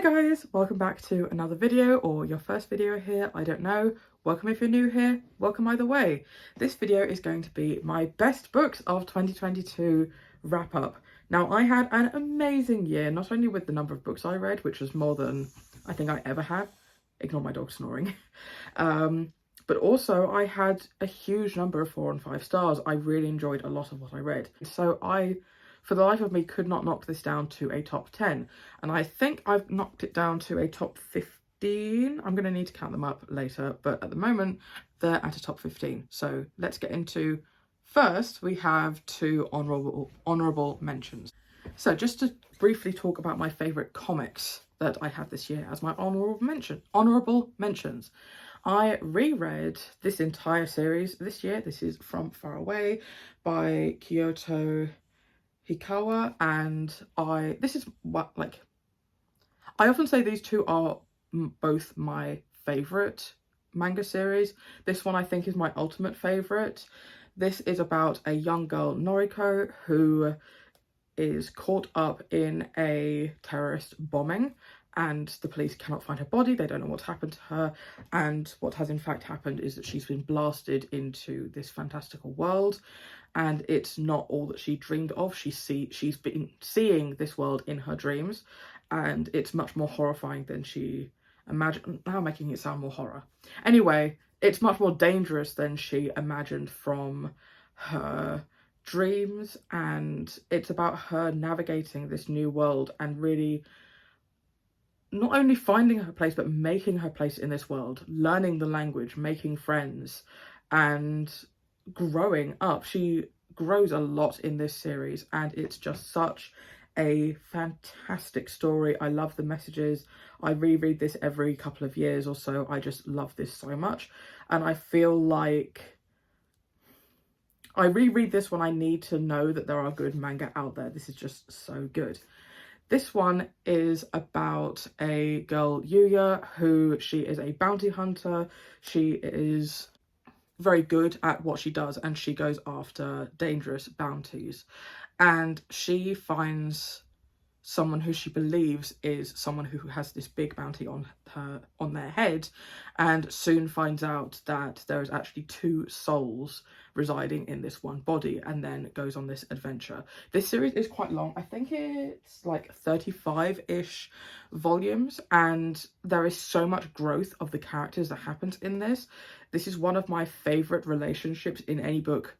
guys, welcome back to another video, or your first video here, I don't know. Welcome if you're new here, welcome either way. This video is going to be my best books of 2022 wrap up. Now, I had an amazing year, not only with the number of books I read, which was more than I think I ever have, ignore my dog snoring, but also I had a huge number of 4 and 5 stars. I really enjoyed a lot of what I read. So I, for the life of me, could not knock this down to a top 10. And I think I've knocked it down to a top 15. I'm going to need to count them up later, but at the moment they're at a top 15. So let's get into, first we have 2 honourable mentions. So just to briefly talk about my favourite comics that I had this year as my honourable mentions. I reread this entire series this year. This is From Far Away by Kyoto Hikawa, and I often say these two are both my favourite manga series. This one I think is my ultimate favourite. This is about a young girl, Noriko, who is caught up in a terrorist bombing, and the police cannot find her body. They don't know what's happened to her, and what has in fact happened is that she's been blasted into this fantastical world, and it's not all that she dreamed of. She's been seeing this world in her dreams, and it's much more horrifying than she imagined. Now I'm making it sound more horror. Anyway, it's much more dangerous than she imagined from her dreams, and it's about her navigating this new world and really not only finding her place, but making her place in this world, learning the language, making friends, and growing up. She grows a lot in this series, and it's just such a fantastic story. I love the messages. I reread this every couple of years or so. I just love this so much, and I feel like I reread this when I need to know that there are good manga out there. This is just so good. This one is about a girl, Yuya, who she is a bounty hunter. She is very good at what she does, and she goes after dangerous bounties. And she finds someone who she believes is someone who has this big bounty on their head, and soon finds out that there is actually 2 souls residing in this one body, and then goes on this adventure. This series is quite long. I think it's like 35-ish volumes, and there is so much growth of the characters that happens in this. This is one of my favourite relationships in any book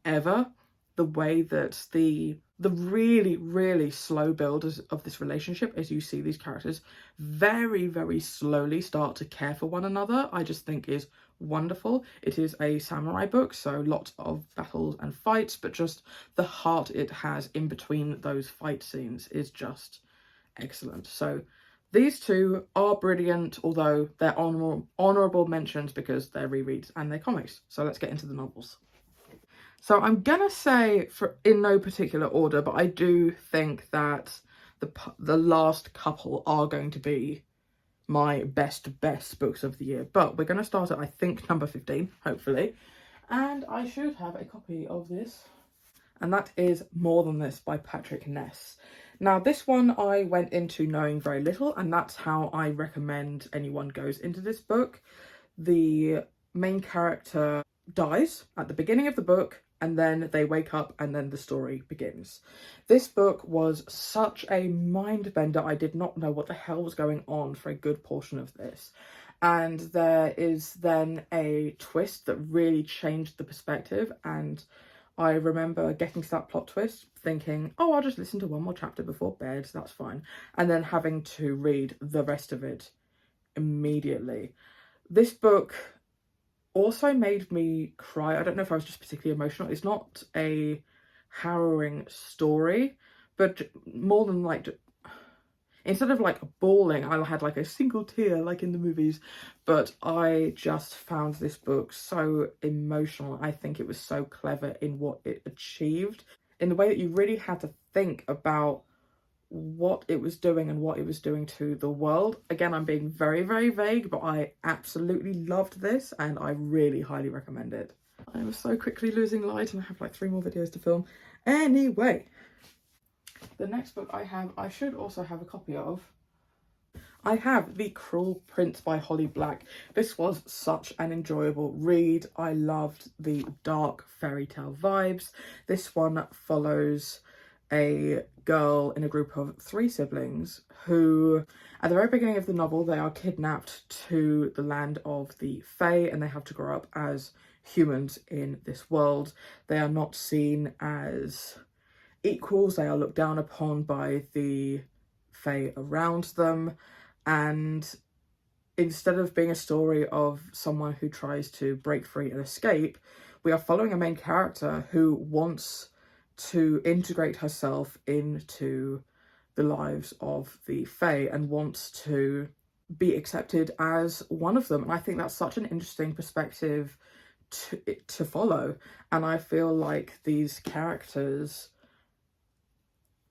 ever. The way that the really, really slow build of this relationship, as you see these characters very, very slowly start to care for one another, I just think is wonderful. It is a samurai book, so lots of battles and fights, but just the heart it has in between those fight scenes is just excellent. So these 2 are brilliant, although they're honourable mentions because they're rereads and they're comics. So let's get into the novels. So I'm gonna say, in no particular order, but I do think that the last couple are going to be my best books of the year. But we're gonna start at, I think, number 15, hopefully. And I should have a copy of this. And that is More Than This by Patrick Ness. Now, this one I went into knowing very little, and that's how I recommend anyone goes into this book. The main character dies at the beginning of the book, and then they wake up, and then the story begins. This book was such a mind bender. I did not know what the hell was going on for a good portion of this. And there is then a twist that really changed the perspective, and I remember getting to that plot twist thinking, oh, I'll just listen to one more chapter before bed, that's fine. And then having to read the rest of it immediately. This book also made me cry. I don't know if I was just particularly emotional. It's not a harrowing story, but more than like, instead of like bawling, I had like a single tear like in the movies. But I just found this book so emotional. I think it was so clever in what it achieved, in the way that you really had to think about what it was doing and what it was doing to the world. Again, I'm being very, very vague, but I absolutely loved this and I really highly recommend it. I am so quickly losing light and I have like 3 more videos to film. Anyway, the next book I should also have a copy of, I have The Cruel Prince by Holly Black. This was such an enjoyable read. I loved the dark fairy tale vibes. This one follows a girl in a group of 3 siblings who, at the very beginning of the novel, they are kidnapped to the land of the Fae and they have to grow up as humans in this world. They are not seen as equals, they are looked down upon by the Fae around them. And instead of being a story of someone who tries to break free and escape, we are following a main character who wants to integrate herself into the lives of the Fae and wants to be accepted as one of them. And I think that's such an interesting perspective to follow. And I feel like these characters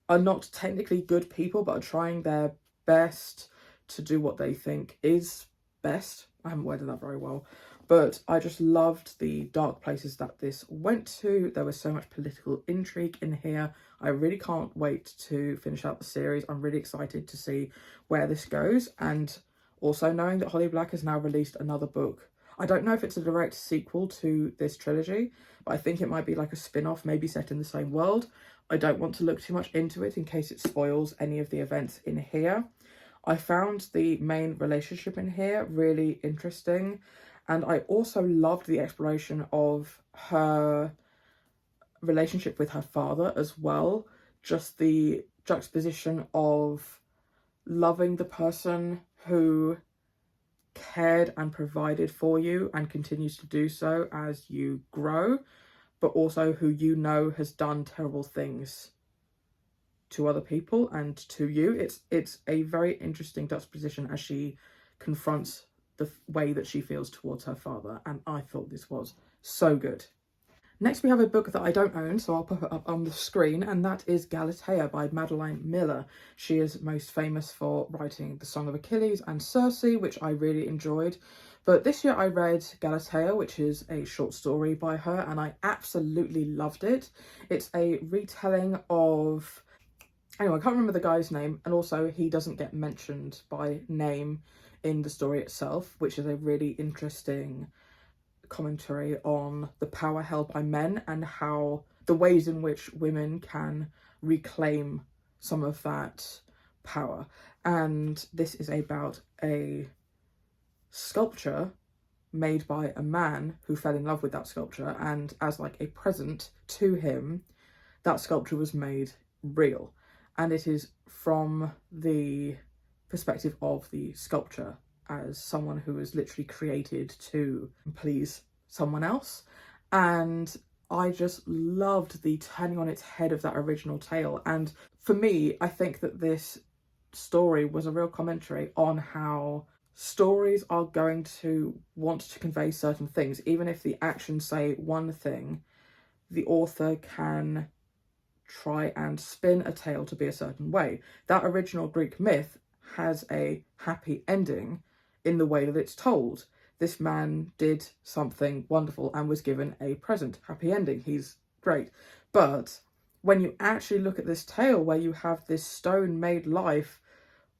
are not technically good people, but are trying their best to do what they think is best. I haven't worded that very well, but I just loved the dark places that this went to. There was so much political intrigue in here. I really can't wait to finish out the series. I'm really excited to see where this goes, and also knowing that Holly Black has now released another book. I don't know if it's a direct sequel to this trilogy, but I think it might be like a spin-off, maybe set in the same world. I don't want to look too much into it in case it spoils any of the events in here. I found the main relationship in here really interesting, and I also loved the exploration of her relationship with her father as well. Just the juxtaposition of loving the person who cared and provided for you and continues to do so as you grow, but also who you know has done terrible things to other people and to you. It's a very interesting juxtaposition as she confronts the way that she feels towards her father, and I thought this was so good. Next we have a book that I don't own, so I'll put it up on the screen, and that is Galatea by Madeline Miller. She is most famous for writing The Song of Achilles and Circe, which I really enjoyed. But this year I read Galatea, which is a short story by her, and I absolutely loved it. It's a retelling of... Anyway, I can't remember the guy's name, and also he doesn't get mentioned by name in the story itself, which is a really interesting commentary on the power held by men and how the ways in which women can reclaim some of that power. And this is about a sculpture made by a man who fell in love with that sculpture, and as like a present to him, that sculpture was made real. And it is from the perspective of the sculpture as someone who was literally created to please someone else. And I just loved the turning on its head of that original tale. And for me, I think that this story was a real commentary on how stories are going to want to convey certain things. Even if the actions say one thing, the author can try and spin a tale to be a certain way. That original Greek myth has a happy ending in the way that it's told. This man did something wonderful and was given a present. Happy ending. He's great. But when you actually look at this tale where you have this stone-made life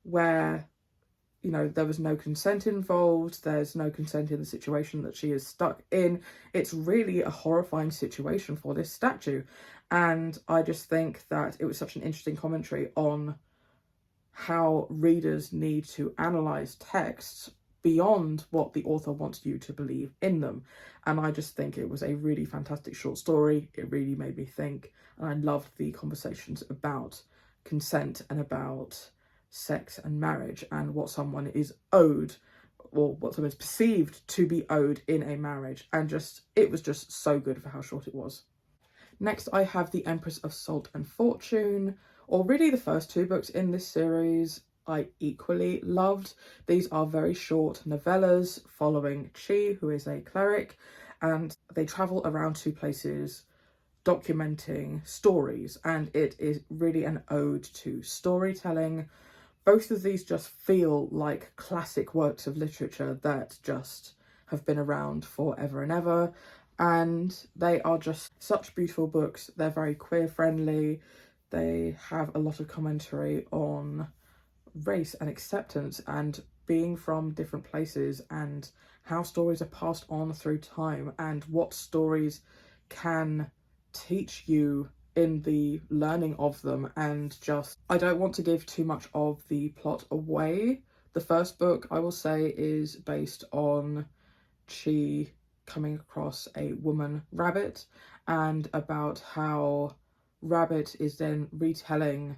where, you know, there was no consent involved, there's no consent in the situation that she is stuck in, it's really a horrifying situation for this statue. And I just think that it was such an interesting commentary on how readers need to analyse texts beyond what the author wants you to believe in them. And I just think it was a really fantastic short story. It really made me think, and I loved the conversations about consent and about sex and marriage and what someone is owed, or what someone is perceived to be owed in a marriage. And just, it was just so good for how short it was. Next, I have The Empress of Salt and Fortune, or really the first 2 books in this series I equally loved. These are very short novellas following Chi, who is a cleric, and they travel around 2 places documenting stories, and it is really an ode to storytelling. Both of these just feel like classic works of literature that just have been around forever and ever, and they are just such beautiful books. They're very queer friendly. They have a lot of commentary on race and acceptance and being from different places and how stories are passed on through time and what stories can teach you in the learning of them. And just, I don't want to give too much of the plot away. The first book, I will say, is based on Chi coming across a woman rabbit and about how Rabbit is then retelling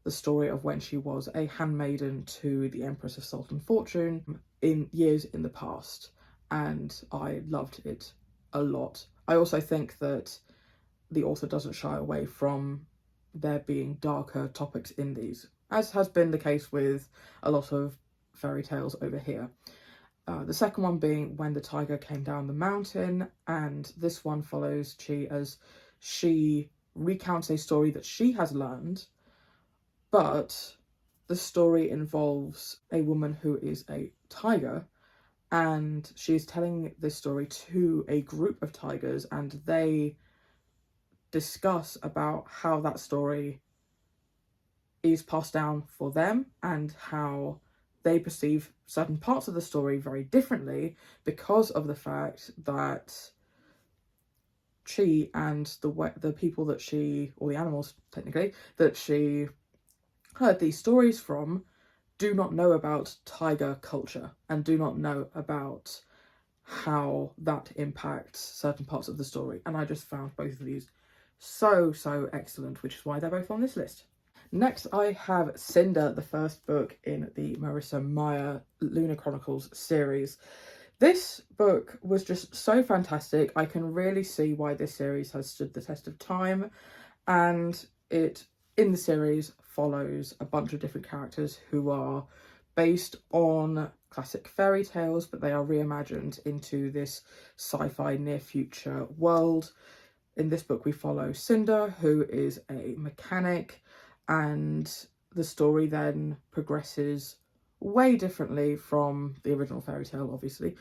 the story of when she was a handmaiden to the Empress of Sultan Fortune in years in the past, and I loved it a lot. I also think that the author doesn't shy away from there being darker topics in these, as has been the case with a lot of fairy tales over here. The second one being When the Tiger Came Down the Mountain, and this one follows Chi as she recounts a story that she has learned, but the story involves a woman who is a tiger, and she's telling this story to a group of tigers, and they discuss about how that story is passed down for them and how they perceive certain parts of the story very differently because of the fact that Chi and the people that she, or the animals technically, that she heard these stories from do not know about tiger culture and do not know about how that impacts certain parts of the story. And I just found both of these so excellent, which is why they're both on this list. Next, I have Cinder, the first book in the Marissa Meyer Lunar Chronicles series. This book was just so fantastic. I can really see why this series has stood the test of time, and it, in the series, follows a bunch of different characters who are based on classic fairy tales, but they are reimagined into this sci-fi near future world. In this book, we follow Cinder, who is a mechanic, and the story then progresses way differently from the original fairy tale, obviously,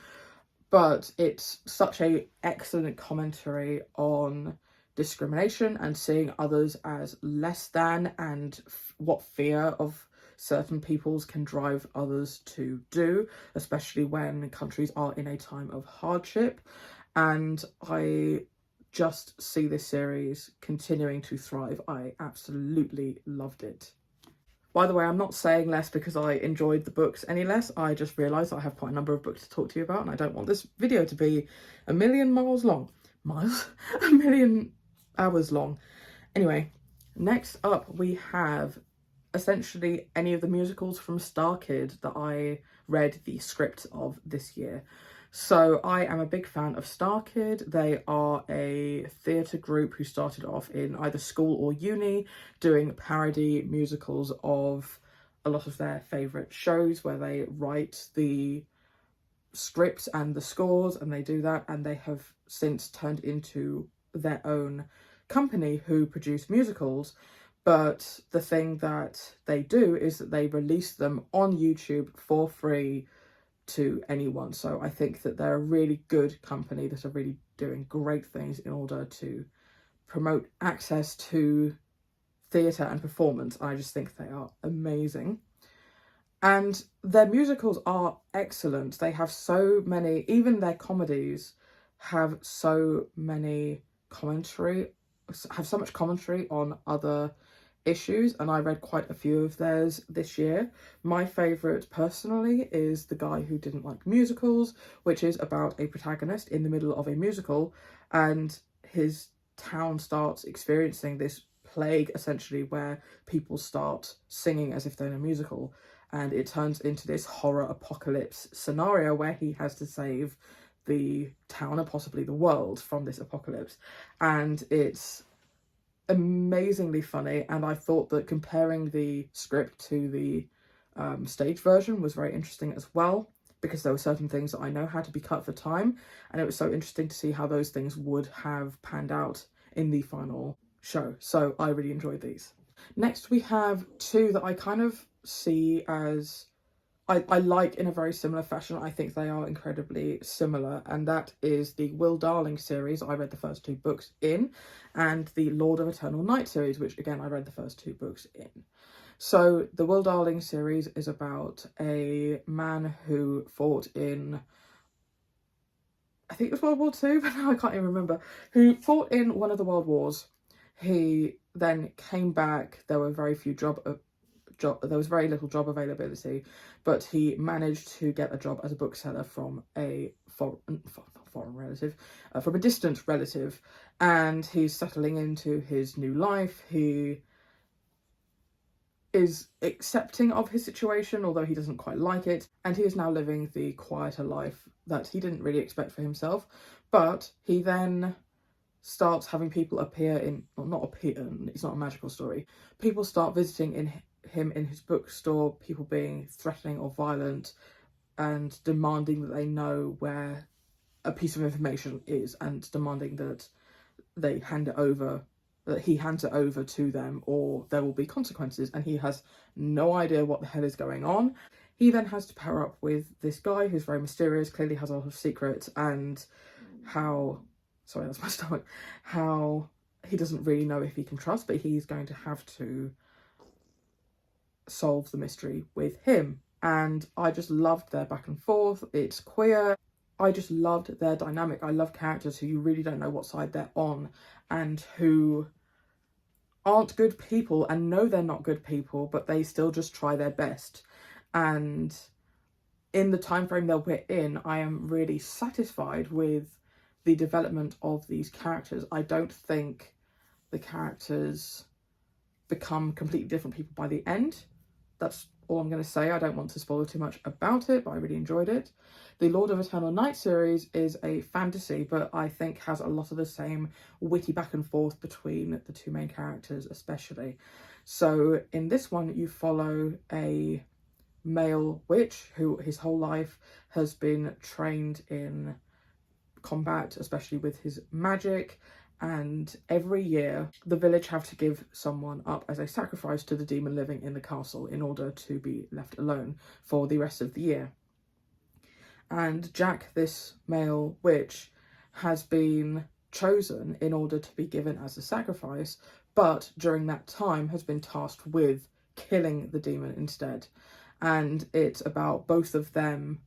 but it's such a excellent commentary on discrimination and seeing others as less than, and what fear of certain peoples can drive others to do, especially when countries are in a time of hardship. And I just see this series continuing to thrive. I absolutely loved it. By the way, I'm not saying less because I enjoyed the books any less. I just realised I have quite a number of books to talk to you about, and I don't want this video to be a million miles long. Miles? A million hours long. Anyway, next up we have essentially any of the musicals from Star Kid that I read the script of this year. So I am a big fan of Star Kid. They are a theatre group who started off in either school or uni doing parody musicals of a lot of their favourite shows, where they write the scripts and the scores, and they do that, and they have since turned into their own company who produce musicals. But the thing that they do is that they release them on YouTube for free to anyone. So I think that they're a really good company that are really doing great things in order to promote access to theatre and performance. I just think they are amazing. And their musicals are excellent. They have so many, even their comedies have so many commentary, have so much commentary on other issues, and I read quite a few of theirs this year. My favourite personally is The Guy Who Didn't Like Musicals, which is about a protagonist in the middle of a musical, and his town starts experiencing this plague essentially where people start singing as if they're in a musical, and it turns into this horror apocalypse scenario where he has to save the town and possibly the world from this apocalypse. And it's amazingly funny, and I thought that comparing the script to the stage version was very interesting as well, because there were certain things that I know had to be cut for time, and it was so interesting to see how those things would have panned out in the final show. So I really enjoyed these. Next we have two that I kind of see as I like in a very similar fashion. I think they are incredibly similar, and that is the Will Darling series I read the first two books in, and the Lord of Eternal Night series, which again I read the first two books in. So the Will Darling series is about a man who fought in, I think it was World War II, but now I can't even remember, who fought in one of the world wars. He then came back. There were very few there was very little job availability, but he managed to get a job as a bookseller from a foreign relative, from a distant relative, and he's settling into his new life. He is accepting of his situation, although he doesn't quite like it, and he is now living the quieter life that he didn't really expect for himself. But he then starts having people appear in, well, not appear, it's not a magical story. People start visiting him in his bookstore, people being threatening or violent and demanding that they know where a piece of information is, and demanding that they hand it over, that he hands it over to them, or there will be consequences, and he has no idea what the hell is going on. He then has to pair up with this guy who's very mysterious, clearly has a lot of secrets, and how he doesn't really know if he can trust, but he's going to have to solve the mystery with him. And I just loved their back and forth. It's queer. I just loved their dynamic. I love characters who you really don't know what side they're on, and who aren't good people and know they're not good people, but they still just try their best. And in the time frame that we're in, I am really satisfied with the development of these characters. I don't think the characters become completely different people by the end. That's all I'm going to say. I don't want to spoil too much about it, but I really enjoyed it. The Lord of Eternal Night series is a fantasy, but I think has a lot of the same witty back and forth between the two main characters especially. So in this one, you follow a male witch who his whole life has been trained in combat, especially with his magic, and every year the village have to give someone up as a sacrifice to the demon living in the castle in order to be left alone for the rest of the year. And Jack, this male witch, has been chosen in order to be given as a sacrifice, but during that time has been tasked with killing the demon instead. And it's about both of them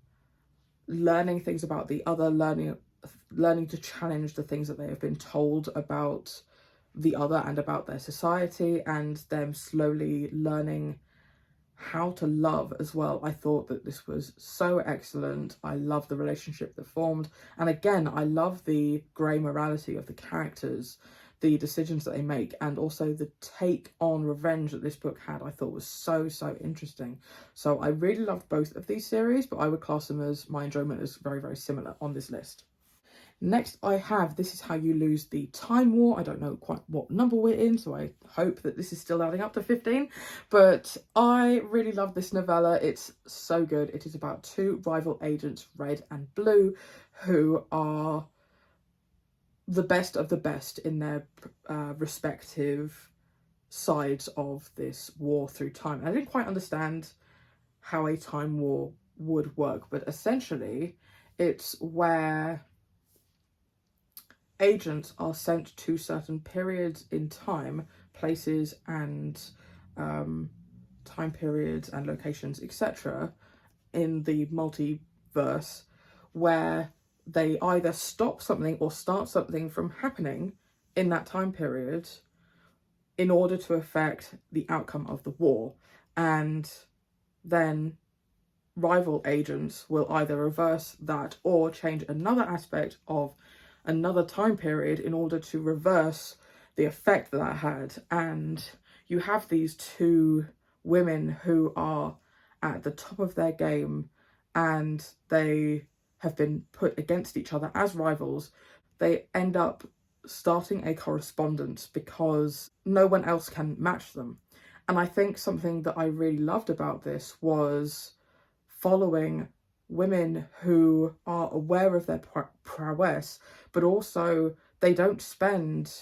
learning things about the other, learning to challenge the things that they have been told about the other and about their society, and them slowly learning how to love as well. I thought that this was so excellent. I love the relationship that formed, and again, I love the grey morality of the characters, the decisions that they make, and also the take on revenge that this book had. I thought was so interesting. So I really loved both of these series, but I would class them as, my enjoyment is very similar on this list. Next I have This Is How You Lose the Time War. I don't know quite what number we're in, so I hope that this is still adding up to 15. But I really love this novella. It's so good. It is about two rival agents, Red and Blue, who are the best of the best in their respective sides of this war through time. And I didn't quite understand how a time war would work, but essentially it's where agents are sent to certain periods in time, places and time periods and locations, etc., in the multiverse, where they either stop something or start something from happening in that time period in order to affect the outcome of the war. And then rival agents will either reverse that or change another aspect of another time period in order to reverse the effect that had. And you have these two women who are at the top of their game, and they have been put against each other as rivals. They end up starting a correspondence because no one else can match them. And I think something that I really loved about this was following women who are aware of their prowess, but also they don't spend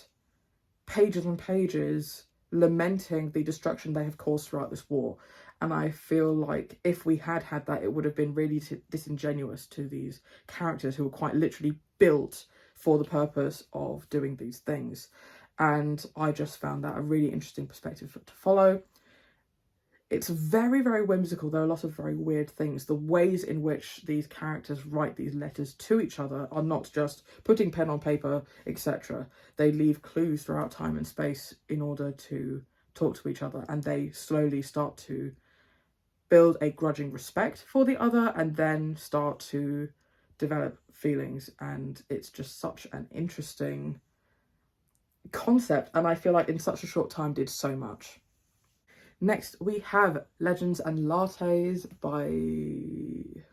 pages and pages lamenting the destruction they have caused throughout this war. And I feel like if we had that, it would have been really disingenuous to these characters who were quite literally built for the purpose of doing these things. And I just found that a really interesting perspective to follow. It's very, very whimsical. There are a lot of very weird things. The ways in which these characters write these letters to each other are not just putting pen on paper, etc. They leave clues throughout time and space in order to talk to each other, and they slowly start to build a grudging respect for the other and then start to develop feelings. And it's just such an interesting concept, and I feel like in such a short time did so much. Next, we have Legends and Lattes by...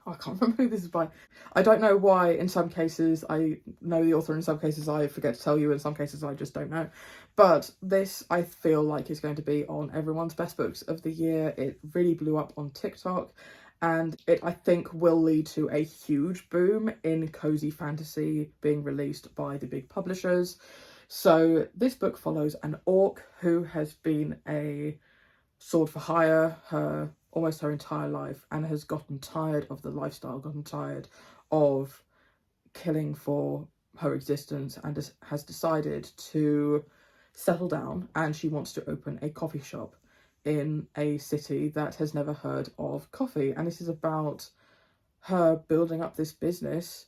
I can't remember who this is by. I don't know why in some cases I know the author, in some cases I forget to tell you, in some cases I just don't know. But this, I feel like, is going to be on everyone's best books of the year. It really blew up on TikTok, and it, I think, will lead to a huge boom in cozy fantasy being released by the big publishers. So this book follows an orc who has been a sword for hire almost her entire life, and has gotten tired of the lifestyle, gotten tired of killing for her existence, and has decided to settle down, and she wants to open a coffee shop in a city that has never heard of coffee. And this is about her building up this business,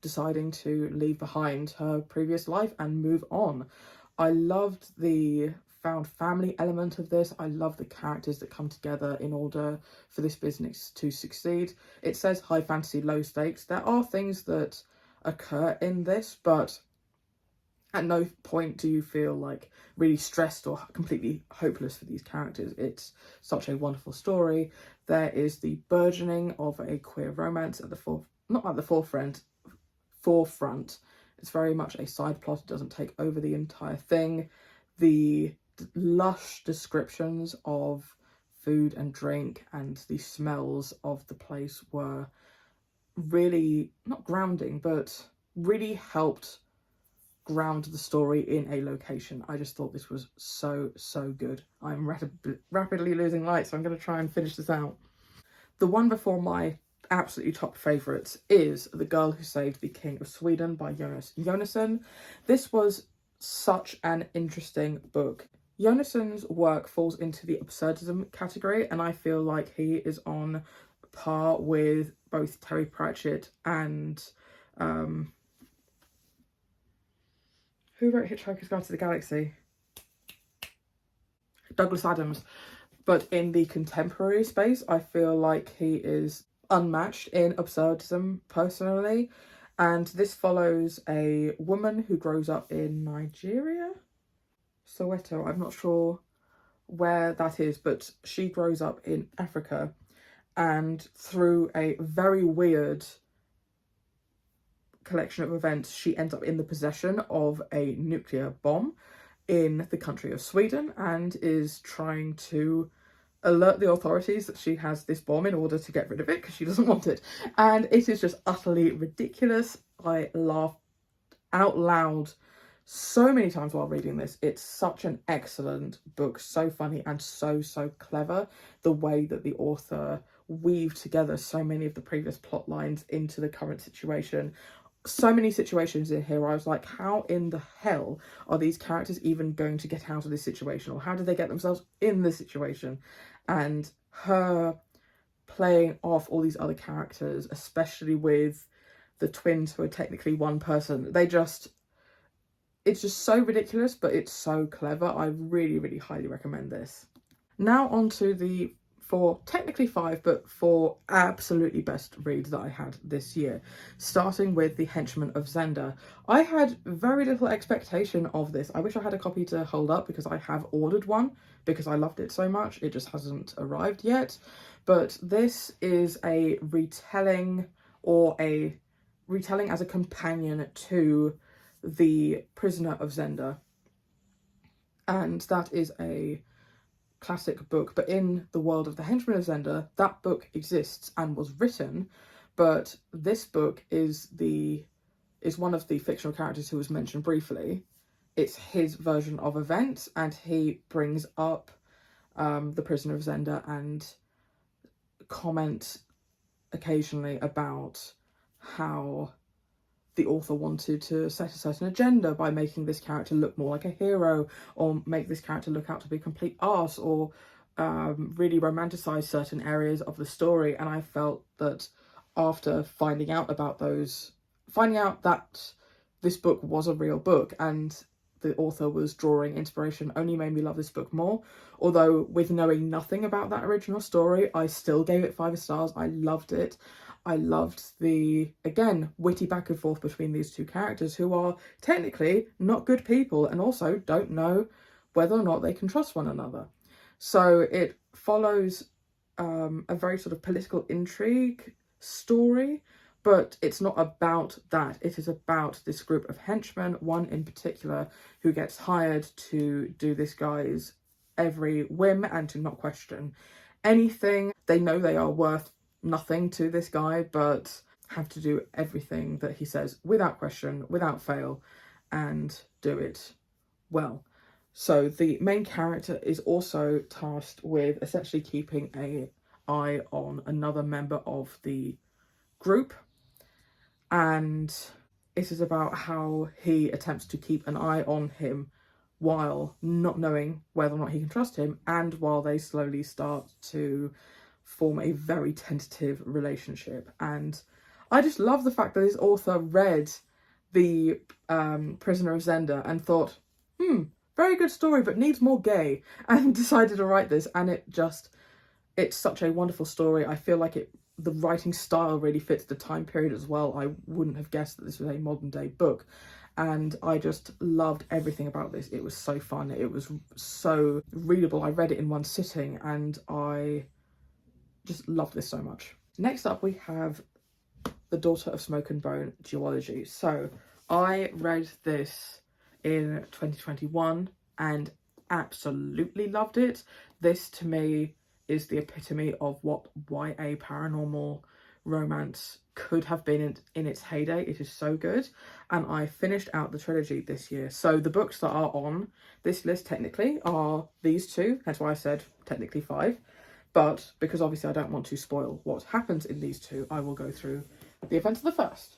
deciding to leave behind her previous life and move on. I loved the found family element of this. I love the characters that come together in order for this business to succeed. It says high fantasy, low stakes. There are things that occur in this, but at no point do you feel like really stressed or completely hopeless for these characters. It's such a wonderful story. There is the burgeoning of a queer romance at the not at the forefront. It's very much a side plot. It doesn't take over the entire thing. The lush descriptions of food and drink and the smells of the place were really not grounding, but really helped ground the story in a location. I just thought this was so good. I'm rapidly losing light, so I'm going to try and finish this out. The one before my absolutely top favourites is The Girl Who Saved the King of Sweden by Jonas Jonasson. This was such an interesting book. Jonasson's work falls into the absurdism category, and I feel like he is on par with both Terry Pratchett and who wrote Hitchhiker's Guide to the Galaxy? Douglas Adams. But in the contemporary space, I feel like he is unmatched in absurdism personally. And this follows a woman who grows up in Nigeria? Soweto, I'm not sure where that is, but she grows up in Africa, and through a very weird collection of events, she ends up in the possession of a nuclear bomb in the country of Sweden, and is trying to alert the authorities that she has this bomb in order to get rid of it because she doesn't want it. And it is just utterly ridiculous. I laughed out loud so many times while reading this. It's such an excellent book, so funny and so clever. The way that the author weaved together so many of the previous plot lines into the current situation. So many situations in here where I was like, how in the hell are these characters even going to get out of this situation, or how did they get themselves in this situation? And her playing off all these other characters, especially with the twins who are technically one person, it's just so ridiculous, but it's so clever. I really highly recommend this. Now on to the technically five, but four absolutely best reads that I had this year, starting with The Henchman of Cinder. I had very little expectation of this. I wish I had a copy to hold up because I have ordered one because I loved it so much. It just hasn't arrived yet. But this is a retelling, or a retelling as a companion to The Prisoner of Cinder. And that is a classic book, but in the world of The Henchman of Cinder, that book exists and was written, but this book is one of the fictional characters who was mentioned briefly. It's his version of events, and he brings up the Prisoner of Cinder and comments occasionally about how the author wanted to set a certain agenda by making this character look more like a hero, or make this character look out to be a complete arse, or really romanticized certain areas of the story, and I felt that after finding out that this book was a real book and the author was drawing inspiration, only made me love this book more. Although with knowing nothing about that original story, I still gave it 5 stars. I loved it. I loved the, again, witty back and forth between these two characters who are technically not good people and also don't know whether or not they can trust one another. So it follows a very sort of political intrigue story, but it's not about that. It is about this group of henchmen, one in particular who gets hired to do this guy's every whim and to not question anything. They know they are worth nothing to this guy, but have to do everything that he says without question, without fail, and do it well. So the main character is also tasked with essentially keeping an eye on another member of the group, and it is about how he attempts to keep an eye on him while not knowing whether or not he can trust him, and while they slowly start to form a very tentative relationship. And I just love the fact that this author read The Prisoner of Zenda and thought, very good story, but needs more gay, and decided to write this. And it's such a wonderful story. I feel like the writing style really fits the time period as well. I wouldn't have guessed that this was a modern day book, and I just loved everything about this. It was so fun. It was so readable. I read it in one sitting and I just loved this so much. Next up we have The Daughter of Smoke and Bone duology. So I read this in 2021 and absolutely loved it. This to me is the epitome of what YA paranormal romance could have been in its heyday. It is so good, and I finished out the trilogy this year. So the books that are on this list technically are these two, that's why I said technically 5, but because obviously I don't want to spoil what happens in these two, I will go through the events of the first.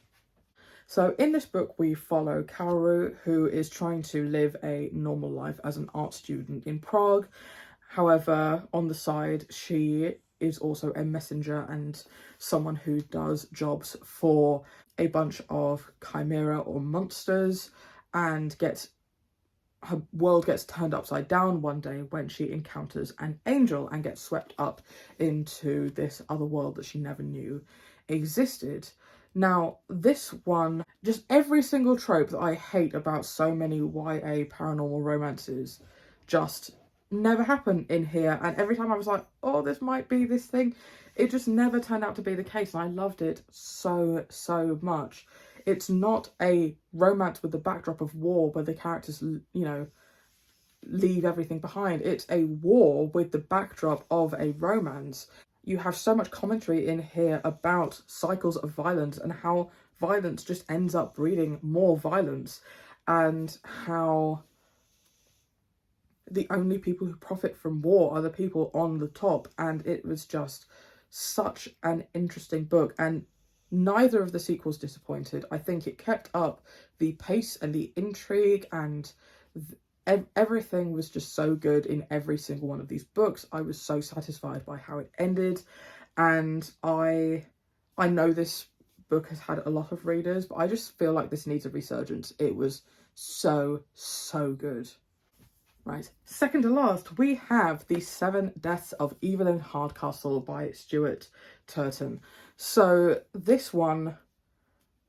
So in this book we follow Kaoru, who is trying to live a normal life as an art student in Prague. However, on the side, she is also a messenger and someone who does jobs for a bunch of chimera or monsters, and her world gets turned upside down one day when she encounters an angel and gets swept up into this other world that she never knew existed. Now, this one, just every single trope that I hate about so many YA paranormal romances just never happened in here, and every time I was like, oh, this might be this thing, it just never turned out to be the case, and I loved it so much. It's not a romance with the backdrop of war where the characters, leave everything behind. It's a war with the backdrop of a romance. You have so much commentary in here about cycles of violence and how violence just ends up breeding more violence, and how the only people who profit from war are the people on the top. And it was just such an interesting book, and neither of the sequels disappointed. I think it kept up the pace and the intrigue, and everything was just so good in every single one of these books. I was so satisfied by how it ended, and I know this book has had a lot of readers, but I just feel like this needs a resurgence. It was so good. Right, second to last, we have The 7 Deaths of Evelyn Hardcastle by Stuart Turton. So this one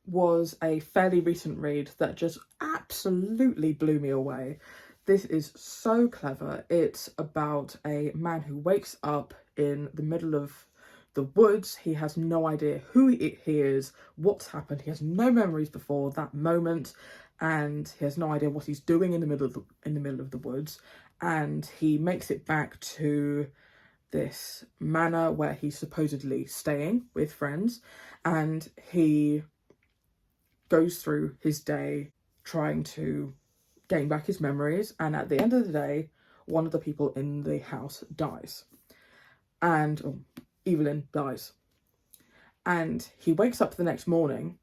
was a fairly recent read that just absolutely blew me away. This is so clever. It's about a man who wakes up in the middle of the woods. He has no idea who he is, what's happened. He has no memories before that moment, and he has no idea what he's doing in the middle of the woods. And he makes it back to this manor where he's supposedly staying with friends, and he goes through his day trying to gain back his memories, and at the end of the day, one of the people in the house dies, and Evelyn dies, and he wakes up the next morning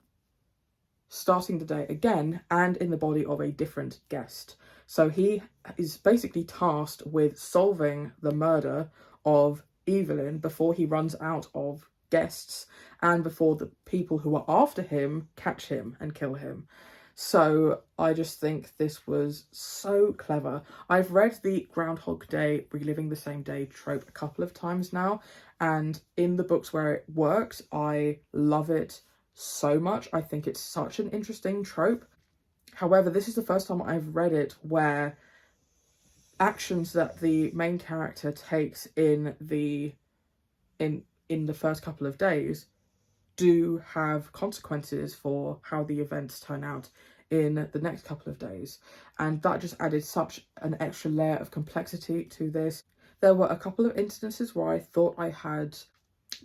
starting the day again and in the body of a different guest. So he is basically tasked with solving the murder of Evelyn before he runs out of guests and before the people who are after him catch him and kill him. So I just think this was so clever. I've read the Groundhog Day, reliving the same day trope a couple of times now, and in the books where it works, I love it so much. I think it's such an interesting trope. However, this is the first time I've read it where actions that the main character takes in the first couple of days do have consequences for how the events turn out in the next couple of days. And that just added such an extra layer of complexity to this. There were a couple of instances where I thought I had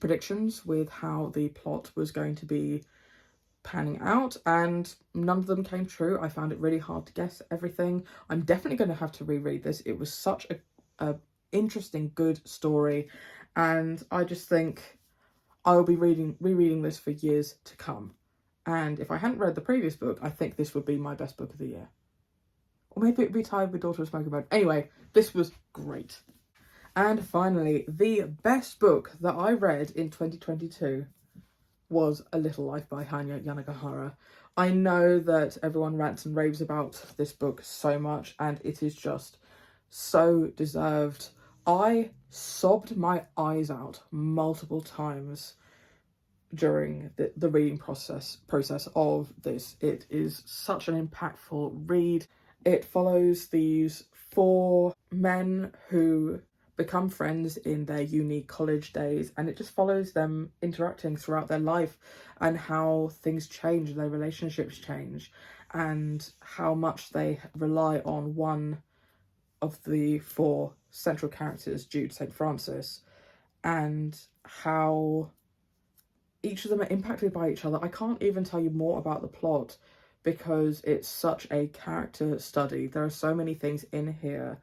predictions with how the plot was going to be panning out, and none of them came true. I found it really hard to guess everything. I'm definitely going to have to reread this. It was such a interesting, good story, and I just think I will be rereading this for years to come. And if I hadn't read the previous book, I think this would be my best book of the year. Or maybe it'd be tied with Daughter of Smoke and Bone. Anyway, this was great. And finally, the best book that I read in 2022 was A Little Life by Hanya Yanagihara. I know that everyone rants and raves about this book so much, and it is just so deserved. I sobbed my eyes out multiple times during the reading process of this. It is such an impactful read. It follows these 4 men who become friends in their uni college days, and it just follows them interacting throughout their life and how things change and their relationships change and how much they rely on one of the 4 central characters, Jude St. Francis, and how each of them are impacted by each other. I can't even tell you more about the plot because it's such a character study. There are so many things in here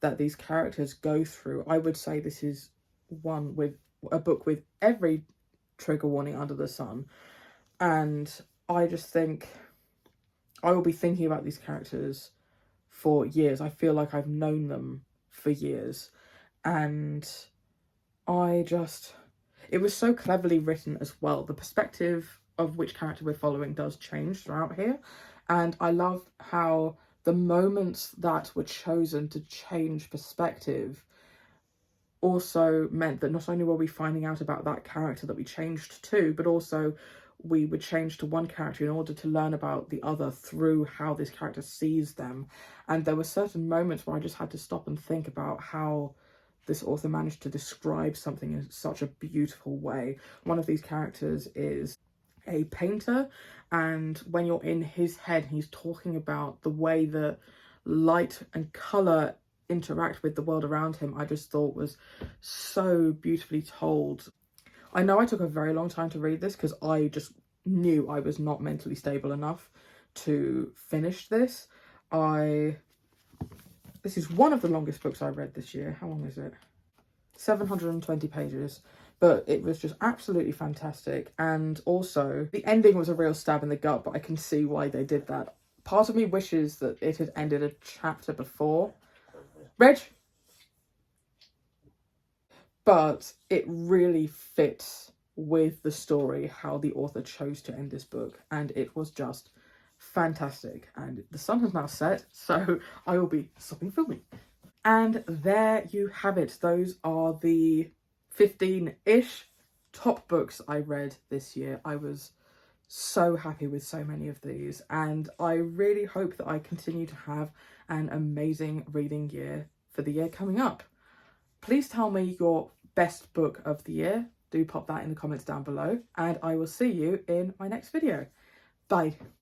that these characters go through. I would say this is a book with every trigger warning under the sun. And I just think I will be thinking about these characters for years. I feel like I've known them for years. And it was so cleverly written as well. The perspective of which character we're following does change throughout here. And I love how the moments that were chosen to change perspective also meant that not only were we finding out about that character that we changed to, but also we would change to one character in order to learn about the other through how this character sees them. And there were certain moments where I just had to stop and think about how this author managed to describe something in such a beautiful way. One of these characters is a painter, and when you're in his head, he's talking about the way that light and colour interact with the world around him. I just thought was so beautifully told. I know I took a very long time to read this because I just knew I was not mentally stable enough to finish this. This is one of the longest books I read this year. How long is it? 720 pages. But it was just absolutely fantastic. And also, the ending was a real stab in the gut, but I can see why they did that. Part of me wishes that it had ended a chapter before. Reg? But it really fits with the story, how the author chose to end this book. And it was just fantastic. And the sun has now set, so I will be stopping filming. And there you have it. Those are the 15-ish top books I read this year. I was so happy with so many of these, and I really hope that I continue to have an amazing reading year for the year coming up. Please tell me your best book of the year. Do pop that in the comments down below, and I will see you in my next video. Bye.